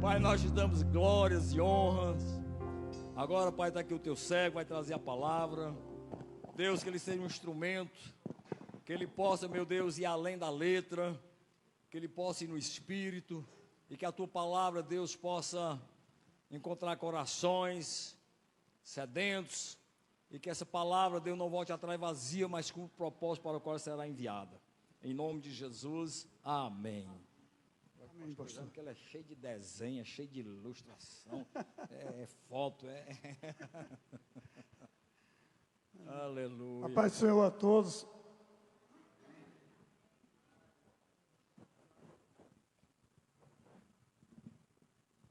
Pai, nós te damos glórias e honras. Agora, Pai, está aqui o teu servo, vai trazer a palavra. Deus, que ele seja um instrumento, que ele possa, meu Deus, ir além da letra, que ele possa ir no espírito, e que a tua palavra, Deus, possa encontrar corações sedentos, e que essa palavra, Deus, não volte atrás vazia, mas com o propósito para o qual será enviada. Em nome de Jesus, amém. Amém, pastor. Que ela é cheia de desenho, é cheia de ilustração, é foto, Aleluia. A paz do Senhor a todos.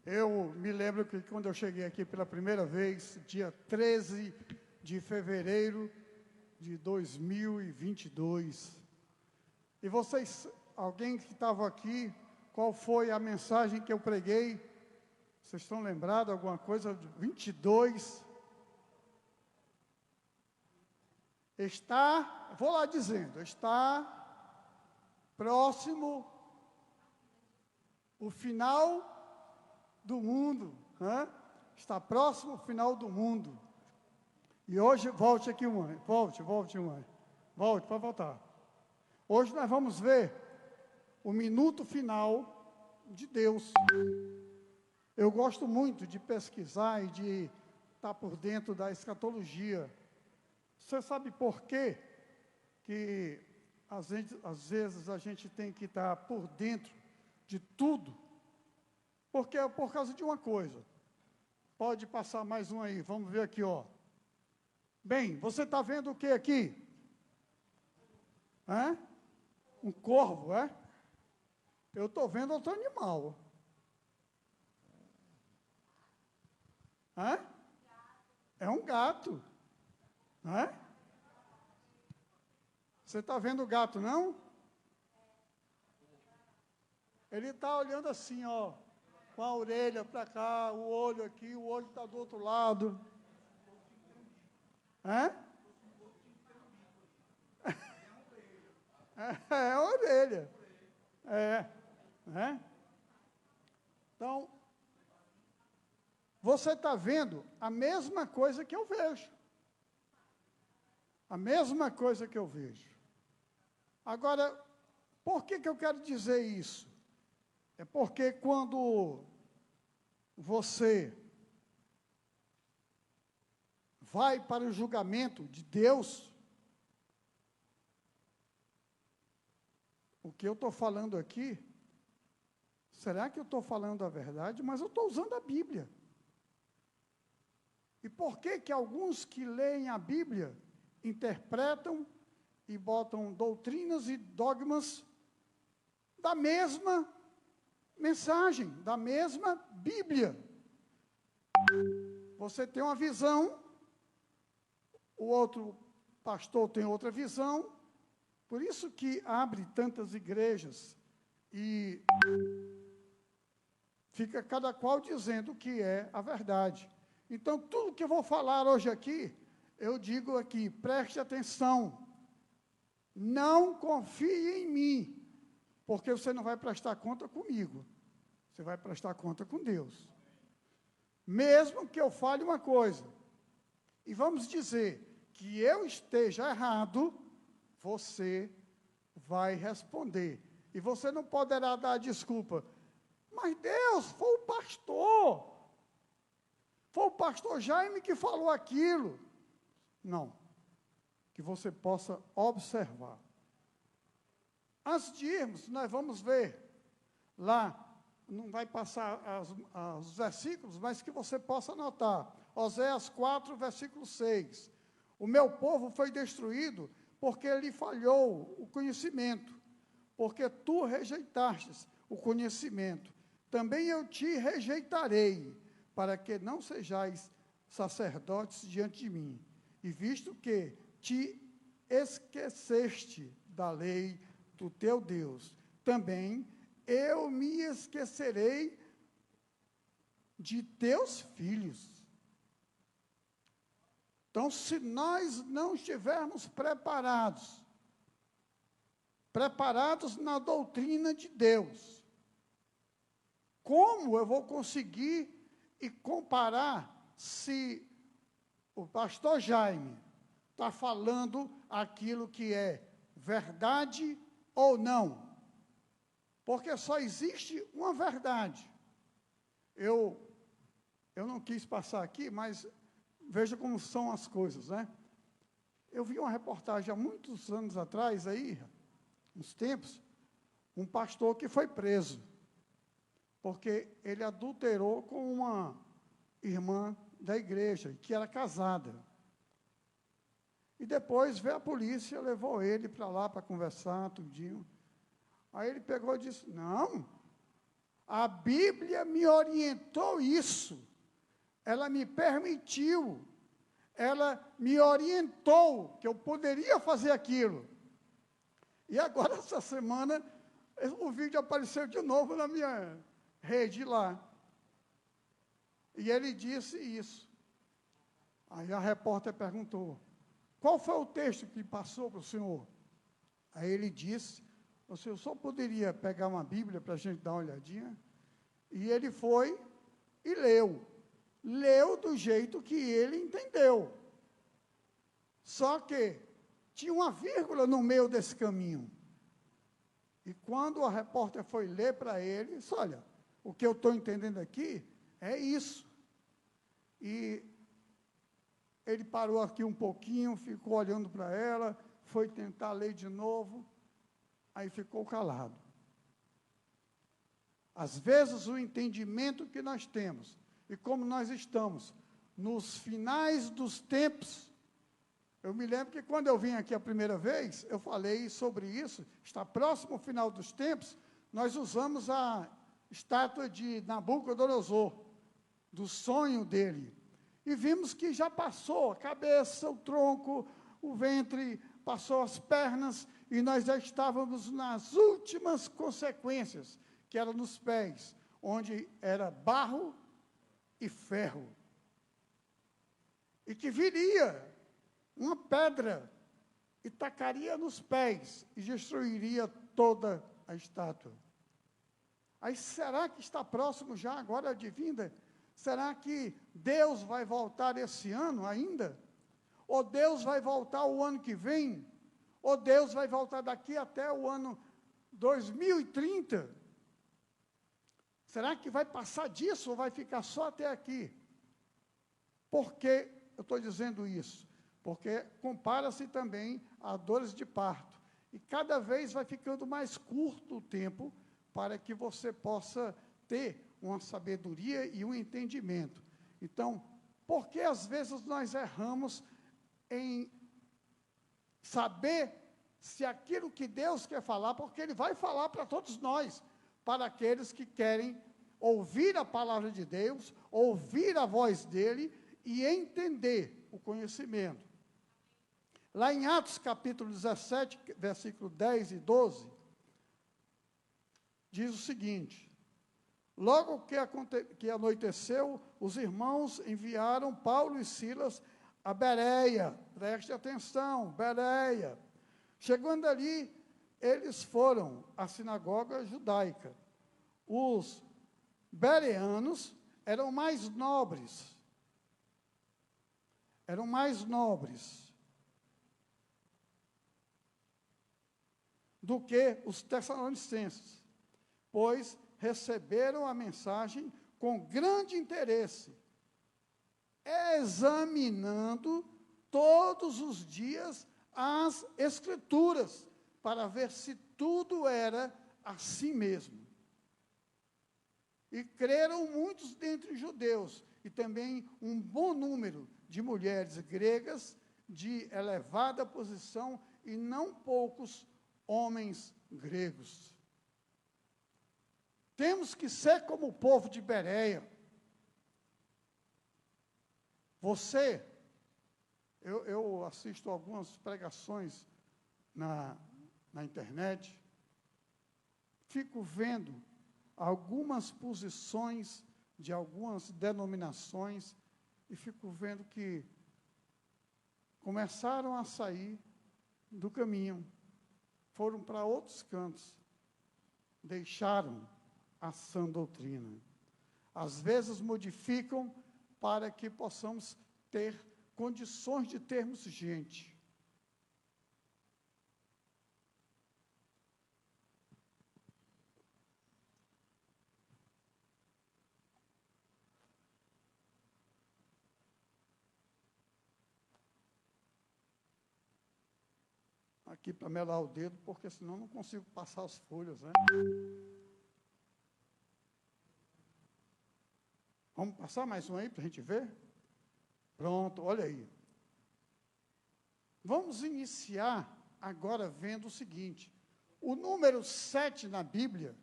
Eu me lembro que quando eu cheguei aqui pela primeira vez, dia 13 de fevereiro de 2022, e vocês, alguém que estava aqui, qual foi a mensagem que eu preguei? Vocês estão lembrados alguma coisa? 22. Vou lá dizendo, está próximo o final do mundo, né? Está próximo o final do mundo. E hoje, volte aqui, mãe, volte, mãe, volte, para voltar. Hoje nós vamos ver o minuto final de Deus. Eu gosto muito de pesquisar e de estar por dentro da escatologia. Você sabe por quê que às vezes a gente tem que estar por dentro de tudo? Porque é por causa de uma coisa. Pode passar mais um aí, vamos ver aqui, ó. Bem, você está vendo o que aqui? Um corvo, é? Eu estou vendo outro animal. É um gato. Você está vendo o gato, não? Ele está olhando assim, ó, com a orelha para cá, o olho aqui, o olho está do outro lado. É a orelha. Então, você está vendo a mesma coisa que eu vejo. A mesma coisa que eu vejo. Agora, por que eu quero dizer isso? É porque quando você vai para o julgamento de Deus, o que eu estou falando aqui, será que eu estou falando a verdade? Mas eu estou usando a Bíblia. E por que alguns que leem a Bíblia interpretam e botam doutrinas e dogmas da mesma mensagem, da mesma Bíblia? Você tem uma visão, o outro pastor tem outra visão, por isso que abre tantas igrejas e fica cada qual dizendo o que é a verdade. Então, tudo que eu vou falar hoje aqui, eu digo aqui, preste atenção, não confie em mim, porque você não vai prestar conta comigo, você vai prestar conta com Deus. Mesmo que eu fale uma coisa, e vamos dizer que eu esteja errado, você vai responder. E você não poderá dar desculpa. Mas Deus, foi o pastor Jaime que falou aquilo. Não. Que você possa observar. Antes de irmos, nós vamos ver lá, não vai passar os versículos, mas que você possa anotar. Oséias 4, versículo 6. O meu povo foi destruído porque lhe falhou o conhecimento, porque tu rejeitastes o conhecimento. Também eu te rejeitarei, para que não sejais sacerdotes diante de mim. E visto que te esqueceste da lei do teu Deus, também eu me esquecerei de teus filhos. Então, se nós não estivermos preparados na doutrina de Deus, Como eu vou conseguir e comparar se o pastor Jaime está falando aquilo que é verdade ou não? Porque só existe uma verdade. Eu não quis passar aqui, mas veja como são as coisas, né? Eu vi uma reportagem há muitos anos atrás, aí, uns tempos, um pastor que foi preso, porque ele adulterou com uma irmã da igreja, que era casada. E depois veio a polícia, levou ele para lá para conversar, tudinho. Aí ele pegou e disse, não, a Bíblia me orientou isso, ela me permitiu, ela me orientou que eu poderia fazer aquilo. E agora, essa semana, o vídeo apareceu de novo na minha rede lá. E ele disse isso. Aí a repórter perguntou, qual foi o texto que passou para o senhor? Aí ele disse, o senhor só poderia pegar uma Bíblia para a gente dar uma olhadinha? E ele foi e leu. Leu do jeito que ele entendeu. Só que tinha uma vírgula no meio desse caminho. E quando a repórter foi ler para ele, disse, olha, o que eu estou entendendo aqui é isso. E ele parou aqui um pouquinho, ficou olhando para ela, foi tentar ler de novo, aí ficou calado. Às vezes, o entendimento que nós temos, e como nós estamos nos finais dos tempos, eu me lembro que quando eu vim aqui a primeira vez, eu falei sobre isso, está próximo ao final dos tempos, nós usamos a estátua de Nabucodonosor, do sonho dele, e vimos que já passou a cabeça, o tronco, o ventre, passou as pernas, e nós já estávamos nas últimas consequências, que eram nos pés, onde era barro e ferro. E que viria uma pedra e tacaria nos pés e destruiria toda a estátua. Aí, será que está próximo já agora de vinda? Será que Deus vai voltar esse ano ainda? Ou Deus vai voltar o ano que vem? Ou Deus vai voltar daqui até o ano 2030? Será que vai passar disso ou vai ficar só até aqui? Por que eu estou dizendo isso? Porque compara-se também a dores de parto. E cada vez vai ficando mais curto o tempo para que você possa ter uma sabedoria e um entendimento. Então, por que às vezes nós erramos em saber se aquilo que Deus quer falar, porque Ele vai falar para todos nós, para aqueles que querem ouvir a palavra de Deus, ouvir a voz dEle e entender o conhecimento. Lá em Atos capítulo 17, versículo 10 e 12, diz o seguinte, logo que anoiteceu, os irmãos enviaram Paulo e Silas a Bereia, preste atenção, Bereia. Chegando ali, eles foram à sinagoga judaica. Os bereanos eram mais nobres, do que os tessalonicenses, pois receberam a mensagem com grande interesse, examinando todos os dias as Escrituras, para ver se tudo era assim mesmo. E creram muitos dentre os judeus, e também um bom número de mulheres gregas de elevada posição, e não poucos homens gregos. Temos que ser como o povo de Bereia. Você, eu assisto algumas pregações na internet, fico vendo algumas posições de algumas denominações e fico vendo que começaram a sair do caminho, foram para outros cantos, deixaram a sã doutrina. Às vezes modificam para que possamos ter condições de termos gente. Aqui para melar o dedo, porque senão não consigo passar as folhas, né? Vamos passar mais um aí para a gente ver? Pronto, olha aí. Vamos iniciar agora vendo o seguinte. O número 7 na Bíblia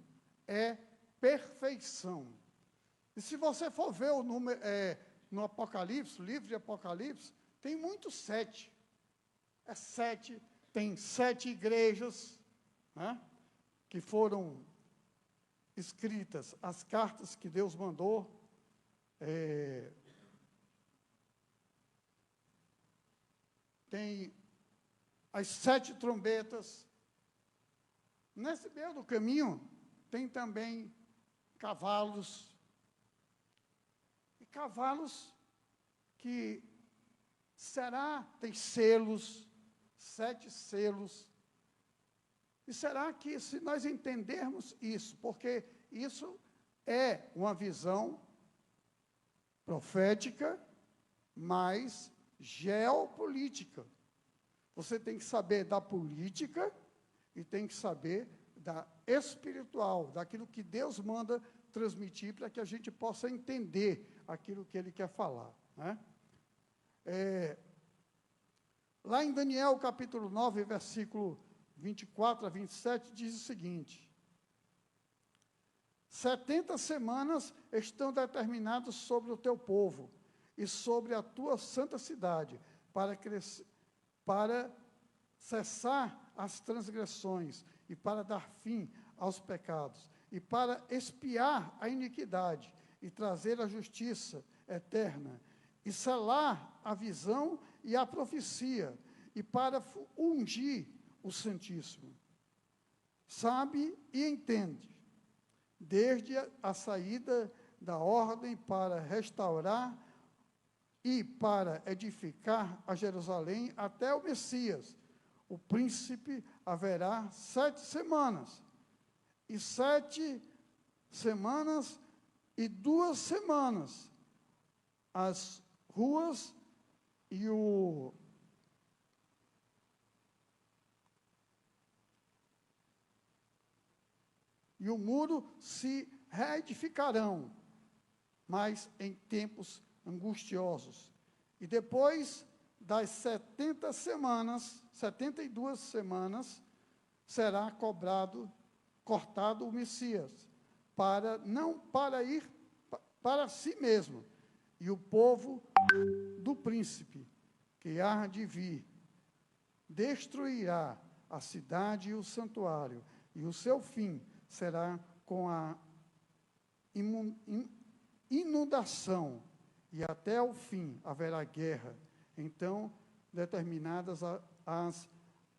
é perfeição. E se você for ver o número no Apocalipse, livro de Apocalipse, tem muito 7. É 7. Tem 7 igrejas, né, que foram escritas, as cartas que Deus mandou. Tem as 7 trombetas. Nesse meio do caminho, tem também cavalos. E cavalos que tem selos, 7 selos. E será que, se nós entendermos isso, porque isso é uma visão profética, mas geopolítica. Você tem que saber da política e tem que saber da espiritual, daquilo que Deus manda transmitir para que a gente possa entender aquilo que Ele quer falar, né? Lá em Daniel, capítulo 9, versículo 24 a 27, diz o seguinte: 70 semanas estão determinadas sobre o teu povo e sobre a tua santa cidade, para cessar as transgressões e para dar fim aos pecados, e para expiar a iniquidade e trazer a justiça eterna, e selar a visão e a profecia, e para ungir o Santíssimo. Sabe e entende, desde a saída da ordem para restaurar e para edificar a Jerusalém até o Messias, o príncipe, haverá 7 semanas, e 7 semanas e 2 semanas, as ruas e o muro se reedificarão, mas em tempos angustiosos. E depois das 70 semanas, 72 semanas, será cortado o Messias, não para ir para si mesmo, e o povo do príncipe, que há de vir, destruirá a cidade e o santuário, e o seu fim será com a inundação, e até o fim haverá guerra. Então, determinadas as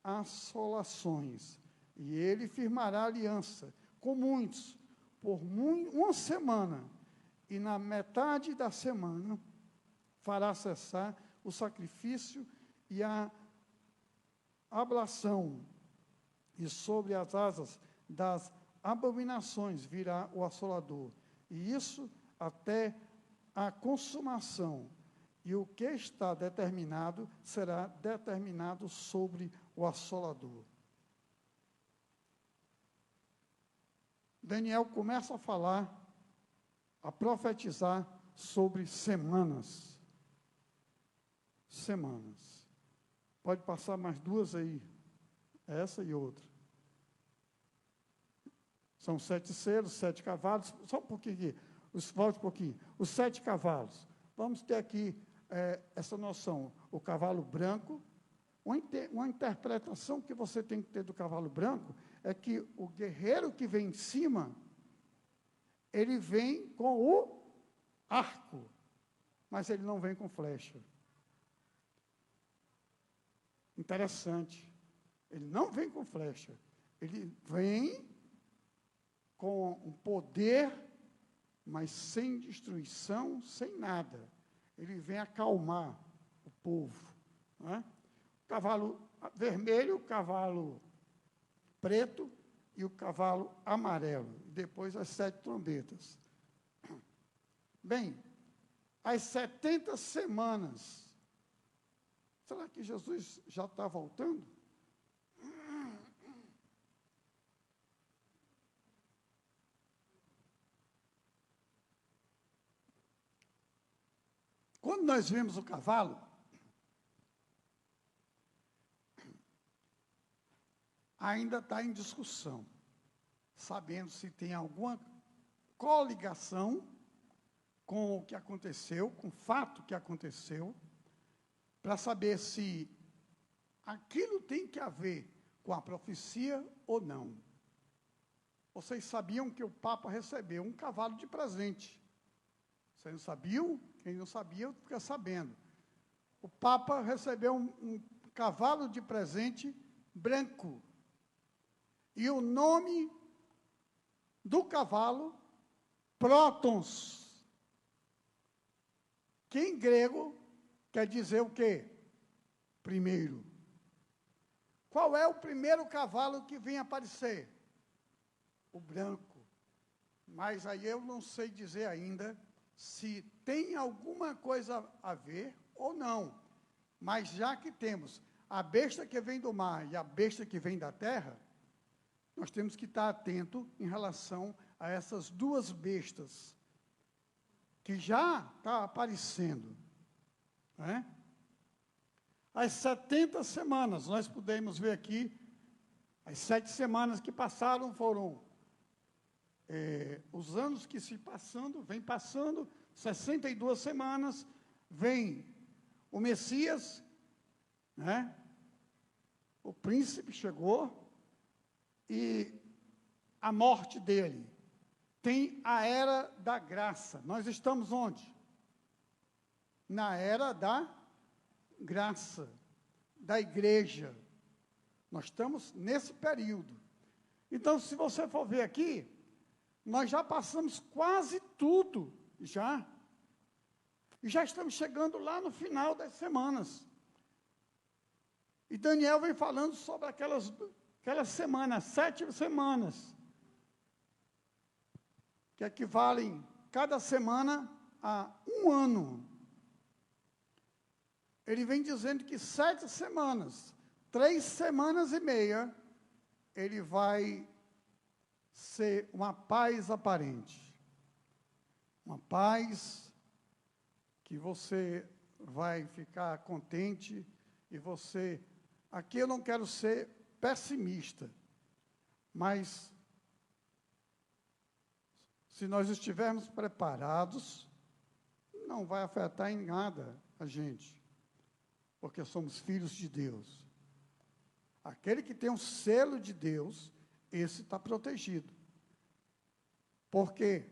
assolações, e ele firmará aliança com muitos, por uma semana, e na metade da semana fará cessar o sacrifício e a ablação, e sobre as asas das abominações virá o assolador, e isso até a consumação, e o que está determinado será determinado sobre o assolador. Daniel começa a falar, a profetizar sobre semanas. Semanas. Pode passar mais 2 aí, essa e outra. São 7 selos, 7 cavalos, só um pouquinho aqui, volte um pouquinho. Os 7 cavalos. Vamos ter aqui essa noção. O cavalo branco, uma interpretação que você tem que ter do cavalo branco é que o guerreiro que vem em cima, ele vem com o arco, mas ele não vem com flecha. Interessante. Ele não vem com flecha. Ele vem com um poder, mas sem destruição, sem nada. Ele vem acalmar o povo. Não é? O cavalo vermelho, o cavalo preto e o cavalo amarelo. E depois as 7 trombetas. Bem, as 70 semanas. Será que Jesus já está voltando? Quando nós vemos o cavalo, ainda está em discussão, sabendo se tem alguma coligação com o que aconteceu, com o fato que aconteceu, para saber se aquilo tem que ver com a profecia ou não. Vocês sabiam que o Papa recebeu um cavalo de presente. Vocês não sabiam? Quem não sabia, fica sabendo. O Papa recebeu um cavalo de presente branco. E o nome do cavalo, Prótons, que em grego quer dizer o quê? Primeiro. Qual é o primeiro cavalo que vem aparecer? O branco. Mas aí eu não sei dizer ainda se tem alguma coisa a ver ou não. Mas já que temos a besta que vem do mar e a besta que vem da terra, nós temos que estar atento em relação a essas duas bestas, que já está aparecendo. Né? As 70 semanas, nós podemos ver aqui, as 7 semanas que passaram foram os anos que vem passando, 62 semanas, vem o Messias, né? O príncipe chegou, e a morte dele. Tem a era da graça. Nós estamos onde? Na era da graça, da igreja. Nós estamos nesse período. Então, se você for ver aqui, nós já passamos quase tudo, já. E já estamos chegando lá no final das semanas. E Daniel vem falando sobre aquelas semanas, 7 semanas, que equivalem cada semana a 1 ano. Ele vem dizendo que 7 semanas, 3 semanas e meia, ele vai ser uma paz aparente. Uma paz que você vai ficar contente e você... Aqui eu não quero ser pessimista, mas se nós estivermos preparados, não vai afetar em nada a gente, porque somos filhos de Deus. Aquele que tem um selo de Deus, esse está protegido. Por quê?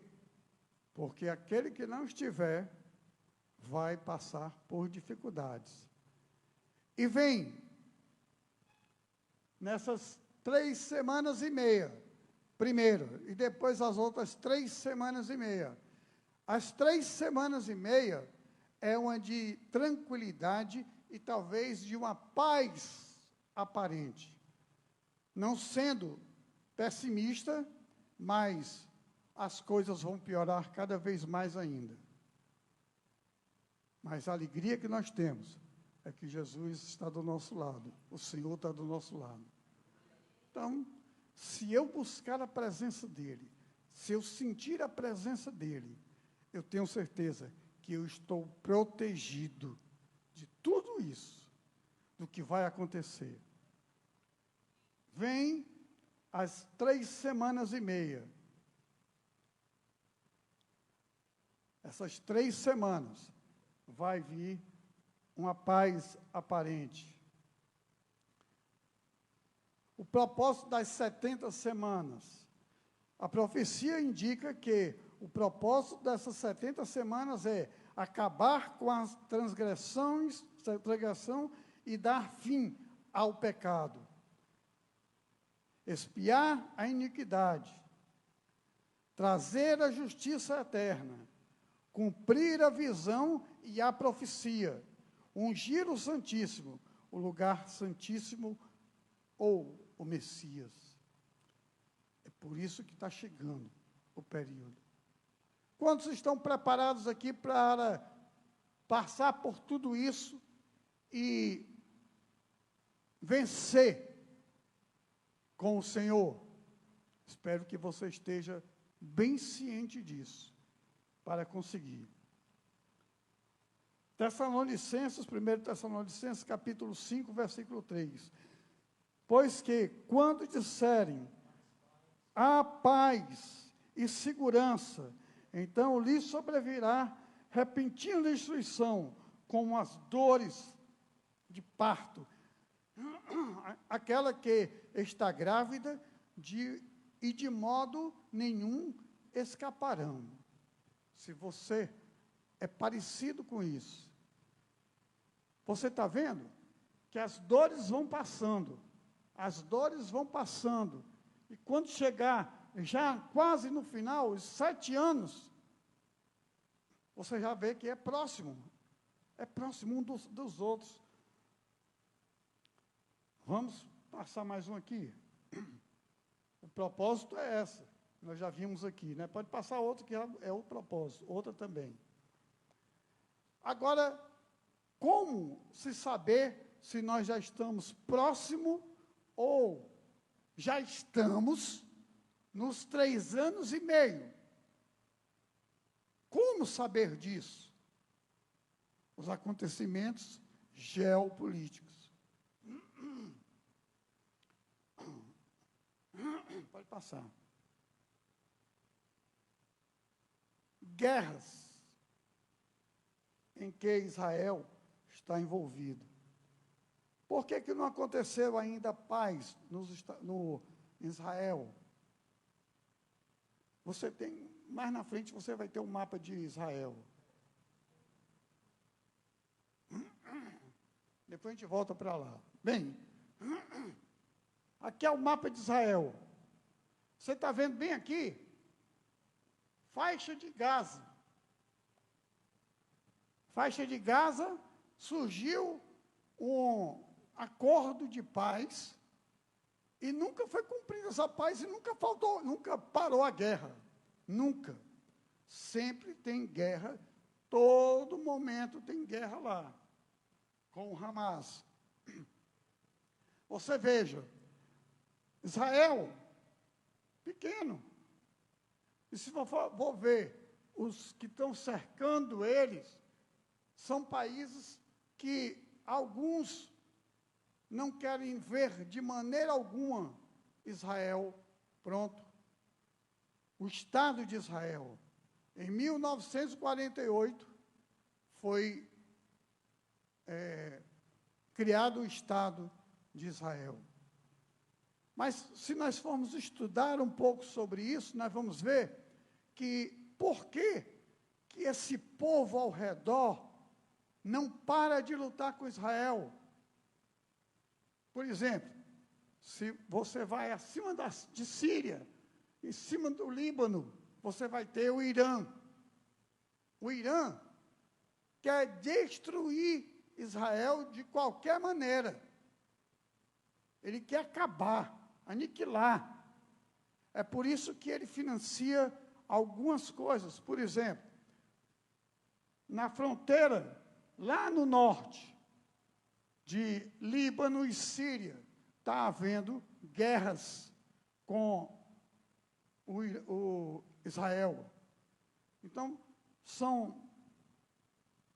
Porque aquele que não estiver, vai passar por dificuldades. E vem nessas 3 semanas e meia, primeiro, e depois as outras 3 semanas e meia. As 3 semanas e meia é uma de tranquilidade e talvez de uma paz aparente. Não sendo pessimista, mas as coisas vão piorar cada vez mais ainda. Mas a alegria que nós temos é que Jesus está do nosso lado, o Senhor está do nosso lado. Então, se eu buscar a presença dEle, se eu sentir a presença dEle, eu tenho certeza que eu estou protegido de tudo isso, do que vai acontecer. Vem as 3 semanas e meia. Essas 3 semanas vai vir uma paz aparente. O propósito das 70 semanas. A profecia indica que o propósito dessas 70 semanas é acabar com as transgressão e dar fim ao pecado. Expiar a iniquidade. trazer a justiça eterna, cumprir a visão e a profecia, ungir o Santíssimo, o lugar santíssimo ou o Messias. É por isso que está chegando o período. Quantos estão preparados aqui para passar por tudo isso e vencer com o Senhor? Espero que você esteja bem ciente disso, para conseguir. Tessalonicenses, 1 Tessalonicenses, capítulo 5, versículo 3. Pois que, quando disserem a paz e segurança, então lhe sobrevirá repentina destruição, como as dores de parto. Aquela que está grávida e de modo nenhum escaparão. Se você é parecido com isso, você está vendo que as dores vão passando, e quando chegar já quase no final, os 7 anos, você já vê que é próximo um dos outros. Vamos passar mais um aqui. O propósito é essa, nós já vimos aqui, né? Pode passar outro que é o propósito, outra também. Agora, como se saber se nós já estamos próximo ou já estamos nos 3 anos e meio? Como saber disso? Os acontecimentos geopolíticos. Pode passar. Guerras em que Israel está envolvido. Por que não aconteceu ainda paz no Israel? Você tem, mais na frente você vai ter um mapa de Israel. Depois a gente volta para lá. Bem, aqui é o mapa de Israel. Você está vendo bem aqui? Faixa de Gaza. Faixa de Gaza, surgiu um acordo de paz e nunca foi cumprida essa paz e nunca parou a guerra. Nunca. Sempre tem guerra, todo momento tem guerra lá, com o Hamas. Você veja, Israel, pequeno, e se for ver os que estão cercando eles, são países que alguns não querem ver de maneira alguma Israel pronto. O Estado de Israel, em 1948, foi criado o Estado de Israel. Mas, se nós formos estudar um pouco sobre isso, nós vamos ver que por que esse povo ao redor não para de lutar com Israel. Por exemplo, se você vai acima de Síria, em cima do Líbano, você vai ter o Irã. O Irã quer destruir Israel de qualquer maneira. Ele quer acabar, aniquilar. É por isso que ele financia algumas coisas. Por exemplo, na fronteira, lá no norte, de Líbano e Síria, está havendo guerras com o Israel. Então, são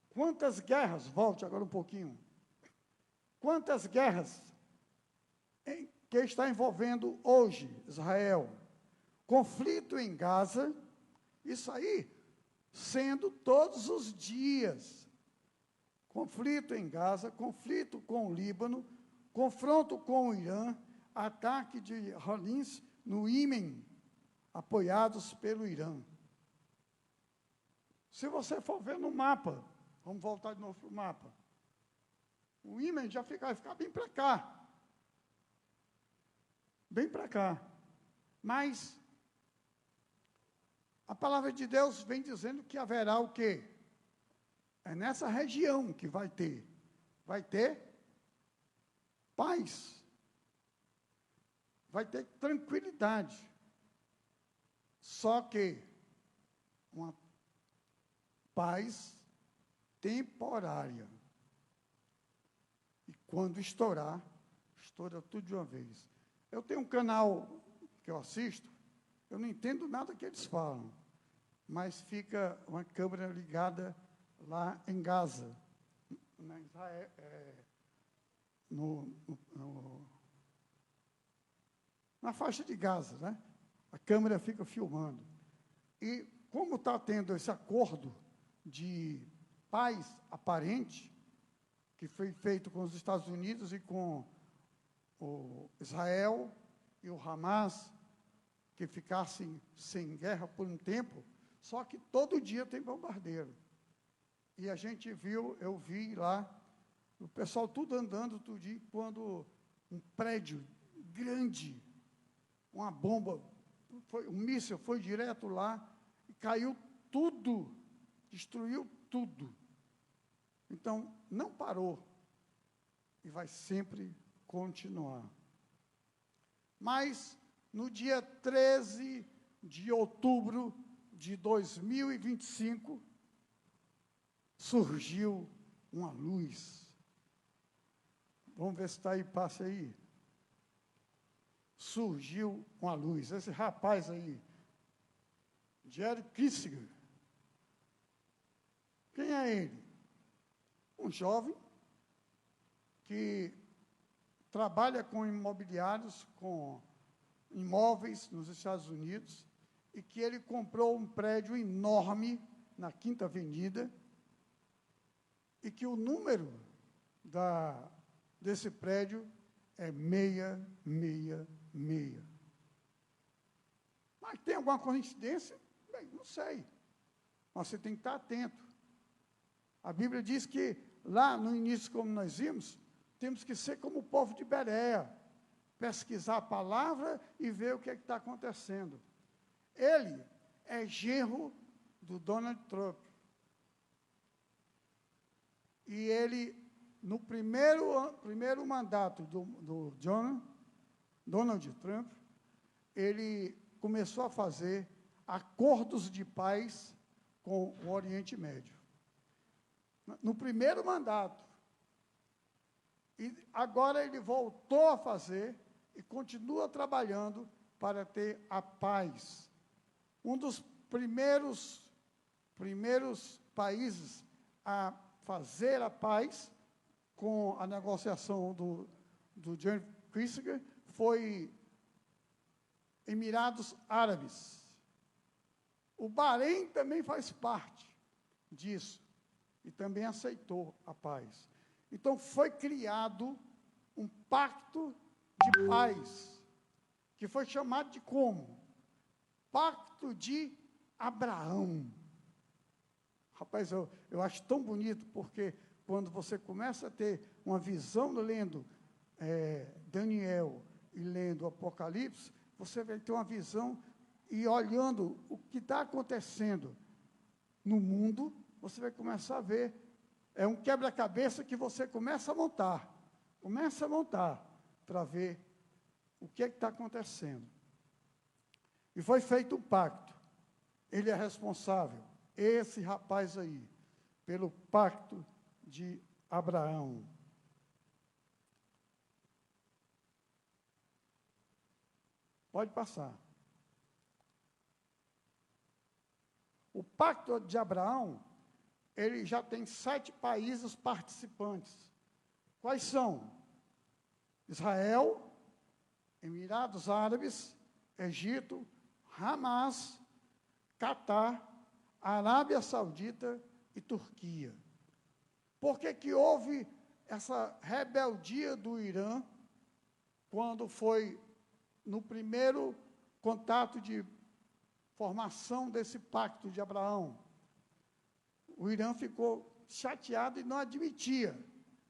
quantas guerras, volte agora um pouquinho, quantas guerras que está envolvendo hoje Israel? Conflito em Gaza, isso aí, sendo todos os dias. Conflito em Gaza, conflito com o Líbano, confronto com o Irã, ataque de Houthis no Iêmen, apoiados pelo Irã. Se você for ver no mapa, vamos voltar de novo para o mapa, o Iêmen já vai ficar bem para cá. Bem para cá. Mas A palavra de Deus vem dizendo que haverá o quê? É nessa região que vai ter paz, vai ter tranquilidade. Só que uma paz temporária. E quando estourar, estoura tudo de uma vez. Eu tenho um canal que eu assisto, eu não entendo nada que eles falam, mas fica uma câmera ligada lá em Gaza, na Israel, na faixa de Gaza, né? A câmera fica filmando. E como está tendo esse acordo de paz aparente, que foi feito com os Estados Unidos e com o Israel e o Hamas, que ficassem sem guerra por um tempo, só que todo dia tem bombardeiro. E a gente viu, eu vi lá, o pessoal tudo andando todo dia, quando um prédio grande, uma bomba, um míssil foi direto lá e caiu tudo, destruiu tudo. Então, não parou e vai sempre continuar. Mas, no dia 13 de outubro de 2025, surgiu uma luz. Vamos ver se está aí, passa aí. Surgiu uma luz. Esse rapaz aí, Jerry Kissinger. Quem é ele? Um jovem que trabalha com imobiliários, com imóveis nos Estados Unidos, e que ele comprou um prédio enorme na Quinta Avenida, e que o número desse prédio é 666. Mas tem alguma coincidência? Bem, não sei. Mas você tem que estar atento. A Bíblia diz que, lá no início, como nós vimos, temos que ser como o povo de Bereia, pesquisar a palavra e ver o que está acontecendo. Ele é genro do Donald Trump. E ele, no primeiro mandato do Donald Trump, ele começou a fazer acordos de paz com o Oriente Médio. No primeiro mandato. E agora ele voltou a fazer e continua trabalhando para ter a paz. Um dos primeiros países a fazer a paz com a negociação do Jerry Kissinger foi Emirados Árabes. O Bahrein também faz parte disso e também aceitou a paz. Então foi criado um pacto de paz, que foi chamado de como? Pacto de Abraão. Rapaz, eu acho tão bonito, porque quando você começa a ter uma visão lendo Daniel e lendo Apocalipse, você vai ter uma visão e olhando o que está acontecendo no mundo, você vai começar a ver, é um quebra-cabeça que você começa a montar para ver o que está acontecendo. E foi feito um pacto. Ele é responsável, esse rapaz aí, pelo pacto de Abraão. Pode passar. O pacto de Abraão, ele já tem 7 países participantes. Quais são? Israel, Emirados Árabes, Egito, Hamas, Catar, Arábia Saudita e Turquia. Por que houve essa rebeldia do Irã quando foi no primeiro contato de formação desse pacto de Abraão? O Irã ficou chateado e não admitia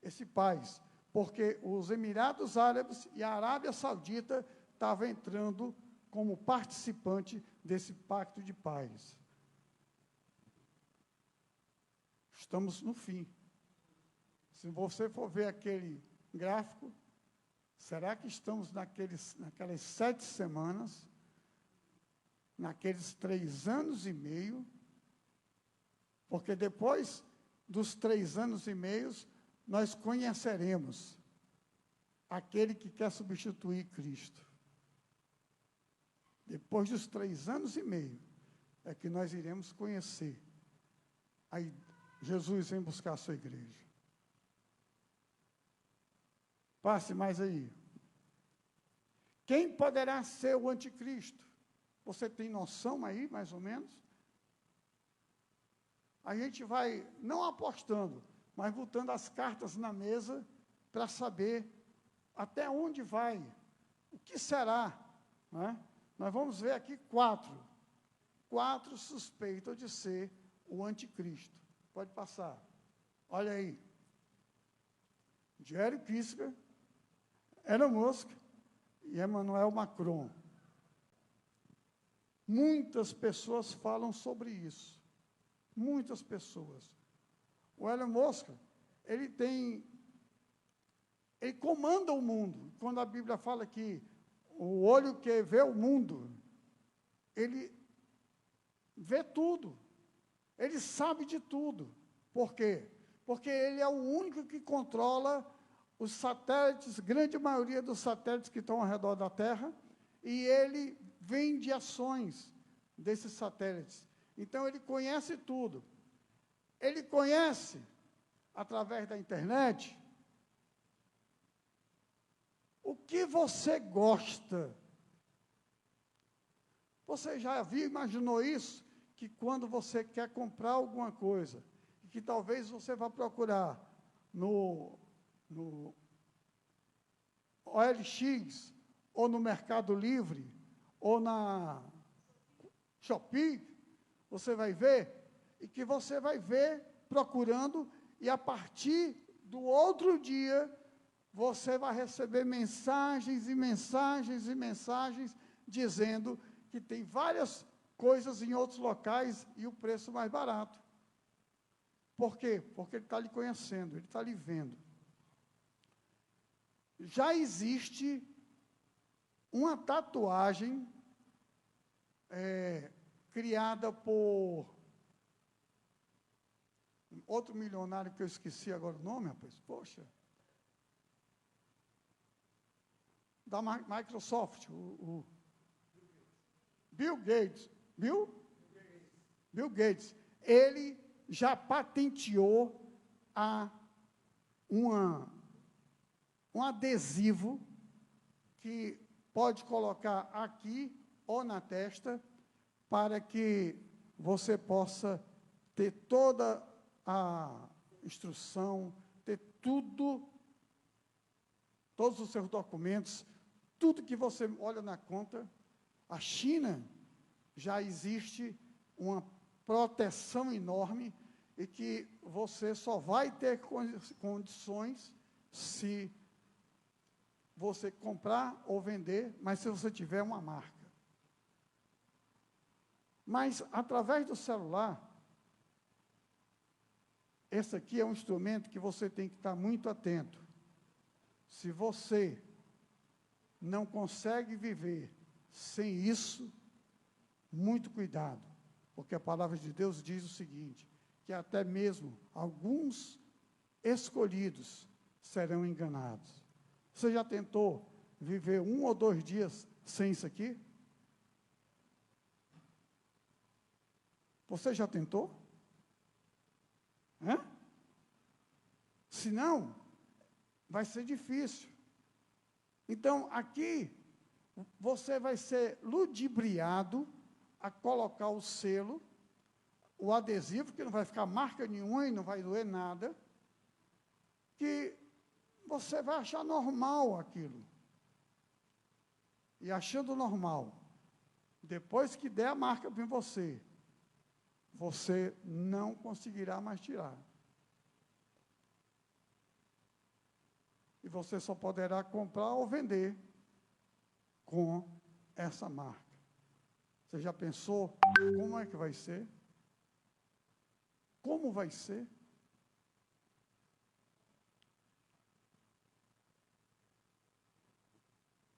esse paz, porque os Emirados Árabes e a Arábia Saudita estavam entrando como participante desse pacto de paz. Estamos no fim. Se você for ver aquele gráfico, será que estamos naquelas 7 semanas, naqueles 3 anos e meio? Porque depois dos 3 anos e meio, nós conheceremos aquele que quer substituir Cristo. Depois dos 3 anos e meio, é que nós iremos conhecer. Aí Jesus vem buscar a sua igreja. Passe mais aí. Quem poderá ser o anticristo? Você tem noção aí, mais ou menos? A gente vai, não apostando, mas botando as cartas na mesa para saber até onde vai, o que será, né? Nós vamos ver aqui 4 suspeitam de ser o anticristo. Pode passar. Olha aí. Jerry Kissinger, Elon Musk e Emmanuel Macron. Muitas pessoas falam sobre isso. Muitas pessoas. O Elon Musk, ele comanda o mundo. Quando a Bíblia fala que o olho que vê o mundo, ele vê tudo. Ele sabe de tudo. Por quê? Porque ele é o único que controla os satélites, grande maioria dos satélites que estão ao redor da Terra, e ele vende ações desses satélites. Então, ele conhece tudo. Ele conhece, através da internet, o que você gosta. Você já viu, imaginou isso? Que quando você quer comprar alguma coisa, que talvez você vá procurar no OLX, ou no Mercado Livre, ou na Shopee, você vai ver, e que você vai ver procurando, e a partir do outro dia, você vai receber mensagens e mensagens e mensagens, dizendo que tem várias coisas em outros locais e o preço mais barato. Por quê? Porque ele está lhe conhecendo, ele está lhe vendo. Já existe uma tatuagem criada por outro milionário que eu esqueci agora o nome, rapaz. Poxa. Da Microsoft, o Bill Gates. Bill Gates. Ele já patenteou um adesivo que pode colocar aqui ou na testa, para que você possa ter toda a instrução, ter tudo, todos os seus documentos, tudo que você olha na conta. A China já existe uma proteção enorme e que você só vai ter condições se você comprar ou vender, mas se você tiver uma marca. Mas, através do celular, esse aqui é um instrumento que você tem que estar muito atento. Se você não consegue viver sem isso, muito cuidado, porque a palavra de Deus diz o seguinte, que até mesmo alguns escolhidos serão enganados. Você já tentou viver 1 ou 2 dias sem isso aqui? Você já tentou? Se não, vai ser difícil. Então, aqui, você vai ser ludibriado a colocar o selo, o adesivo, que não vai ficar marca nenhuma e não vai doer nada, que você vai achar normal aquilo. E achando normal, depois que der a marca para você, você não conseguirá mais tirar. E você só poderá comprar ou vender com essa marca. Você já pensou como é que vai ser? Como vai ser?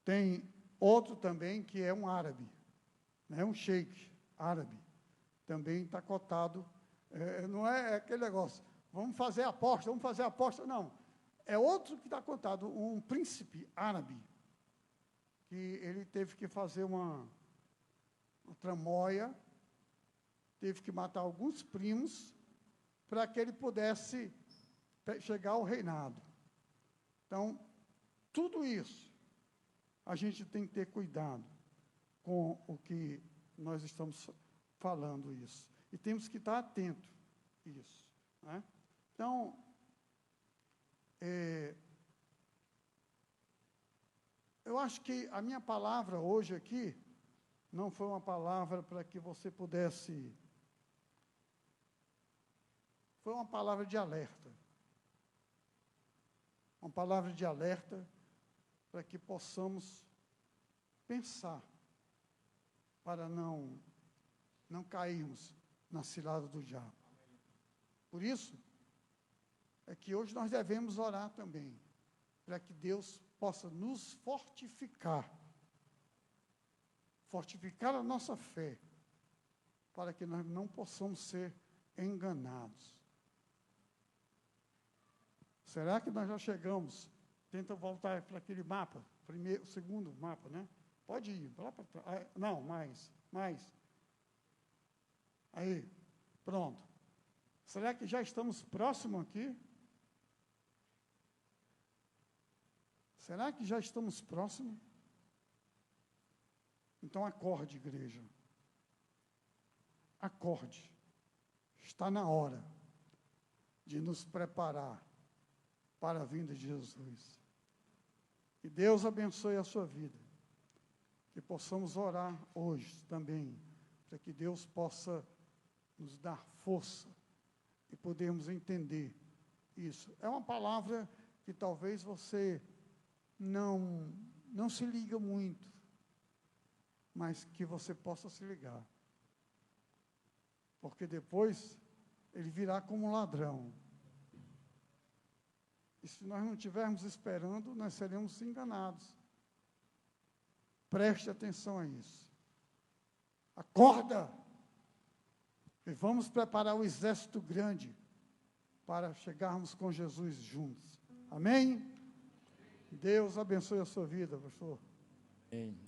Tem outro também que é um árabe, né? Um sheik árabe. Também está cotado. Não é aquele negócio, vamos fazer aposta, não. É outro que está cotado, um príncipe árabe, que ele teve que fazer uma tramóia, teve que matar alguns primos, para que ele pudesse chegar ao reinado. Então, tudo isso, a gente tem que ter cuidado com o que nós estamos falando isso. E temos que estar atento a isso, né? Então, eu acho que a minha palavra hoje aqui não foi uma palavra para que você pudesse... Foi uma palavra de alerta. Uma palavra de alerta para que possamos pensar, para não cairmos na cilada do diabo. Por isso, é que hoje nós devemos orar também, para que Deus possa nos fortificar a nossa fé, para que nós não possamos ser enganados. Será que nós já chegamos? Tenta voltar para aquele mapa, o segundo mapa, né? Pode ir, lá para trás. Não, mais. Aí, pronto. Será que já estamos próximos aqui? Será que já estamos próximos? Então, acorde, igreja. Acorde. Está na hora de nos preparar para a vinda de Jesus. Que Deus abençoe a sua vida. Que possamos orar hoje também, para que Deus possa nos dar força e podermos entender isso. É uma palavra que talvez você não se liga muito, mas que você possa se ligar. Porque depois ele virá como um ladrão. E se nós não estivermos esperando, nós seremos enganados. Preste atenção a isso. Acorda! E vamos preparar o exército grande para chegarmos com Jesus juntos. Amém? Deus abençoe a sua vida, pastor. Amém.